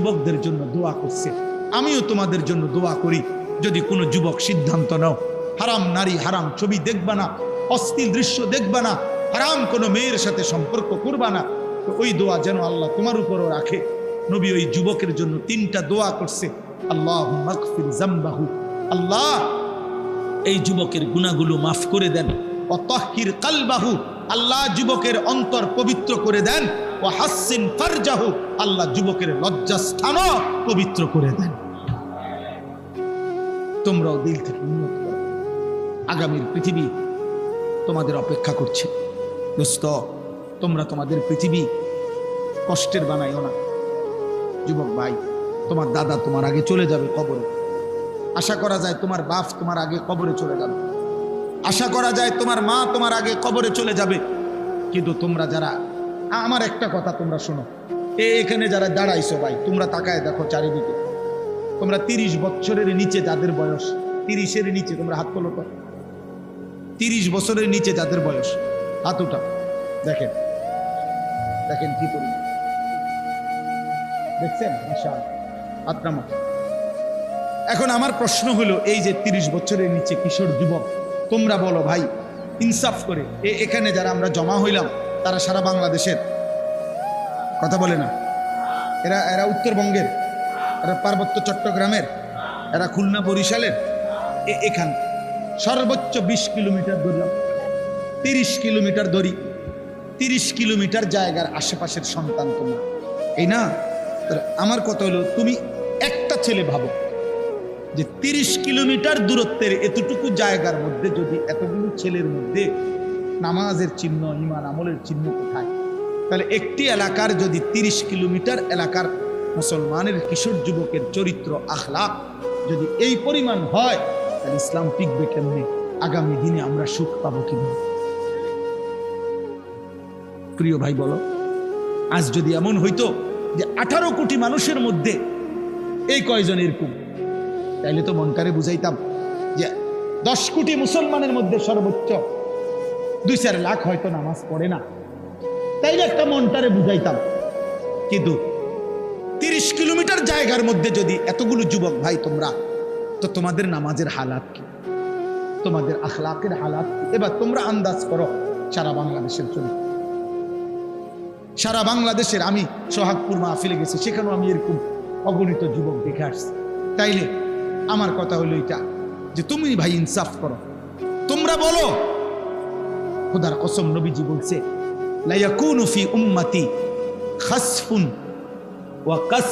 যুবকদের জন্য দোয়া করছে, আমিও তোমাদের জন্য দোয়া করি। যদি কোনো যুবক সিদ্ধান্ত নাও হারাম নারী হারাম ছবি দেখবা না, অশ্লীল দৃশ্য দেখবা না, হারাম কোনো মেয়ের সাথে সম্পর্ক করবা না, তো ওই দোয়া যেন আল্লাহ তোমার উপরও রাখে। নবী ওই যুবকের জন্য 3টা দোয়া করছে। আল্লাহুম্মা গফির যামবাহু, আল্লাহ এই যুবকের গুনাহগুলো মাফ করে দেন। ওয়া তাহহির কলবাহু, আল্লাহ যুবকের অন্তর পবিত্র করে দেন। ওয়া হাসসিন ফারজাহু, আল্লাহ যুবকের লজ্জাস্থানও পবিত্র করে দেন। তোমরাও দিল থেকে নিয়ত করো, আগামীর পৃথিবী তোমাদের অপেক্ষা করছে। দোস্ত, তোমরা তোমাদের পৃথিবী কষ্টের বানাইও না। যুবক ভাই, তোমার দাদা তোমার আগে চলে যাবে কবরে। আশা করা যায় তোমার বাপ তোমার আগে কবরে চলে যাবে, আশা করা যায় তোমার মা তোমার আগে কবরে চলে যাবে। কিন্তু তোমরা যারা, আমার একটা কথা তোমরা শোনো, এখানে যারা দাঁড়াইছো ভাই, তোমরা তাকায় দেখো চারিদিকে। তোমরা 30 বছরের নিচে যাদের বয়স, 30-এর নিচে, তোমরা হাত তোলো তো। 30 বছরের নিচে যাদের বয়স, হাত উঠাও। দেখেন দেখেন কি করি, দেখছেন? হাত নামা। এখন আমার প্রশ্ন হলো, এই যে 30 বছরের নিচে কিশোর যুবক, তোমরা বলো ভাই ইনসাফ করে, এখানে যারা আমরা জমা হইলাম তারা সারা বাংলাদেশের? কথা বলে না। এরা উত্তরবঙ্গের, এরা পার্বত্য চট্টগ্রামের, এরা খুলনা বরিশালের। এখানে সর্বোচ্চ 20 কিলোমিটার ধরলাম, 30 কিলোমিটার ধরি, 30 কিলোমিটার জায়গার আশেপাশের সন্তান তোমরা, এই না? আমার কথা হলো, তুমি একটা ছেলে ভাবো যে 30 কিলোমিটার দূরত্বের এতটুকু জায়গার মধ্যে যদি এতগুলো ছেলের মধ্যে নামাজের চিহ্ন, ঈমান আমলের চিহ্ন কোথায়? তাহলে একটি এলাকার যদি 30 কিলোমিটার এলাকার মুসলমানের কিশোর যুবকের চরিত্র আখলাক যদি এই পরিমাণ হয়, তাহলে ইসলাম টিকবে কেমনে? আগামী দিনে আমরা সুখ পাবো কিভাবে? প্রিয় ভাই বলো, আজ যদি এমন হইতো যে 18 কোটি মানুষের মধ্যে এই কয়জন এরকম, তাইলে তো মনটারে বুঝাইতাম যে 10 কোটি মুসলমানের মধ্যে সর্বোচ্চ 2-4 লাখ হয়তো নামাজ পড়ে না, তাইলে একটা মনটারে বুঝাইতাম। কিন্তু 30 কিলোমিটার জায়গার মধ্যে যদি এতগুলো যুবক ভাই তোমরা, তো তোমাদের নামাজের হালাত কি, তোমাদের আখলাকের হালাত কি? এবার তোমরা আন্দাজ করো সারা বাংলাদেশের জন্য। সারা বাংলাদেশের, আমি সোহাগপুর মাহফিলে গেছি, সেখানেও আমি এরকম অগণিত যুবক দেখে আসছি। তাইলে আমার কথা হলো এটা যে তুমি ভাই ইনসাফ করো, তোমরা বলো। খোদার কসম, নবীজি বলছে লা ইয়াকুনু ফি উম্মতি খাসফুন ওয়া কাস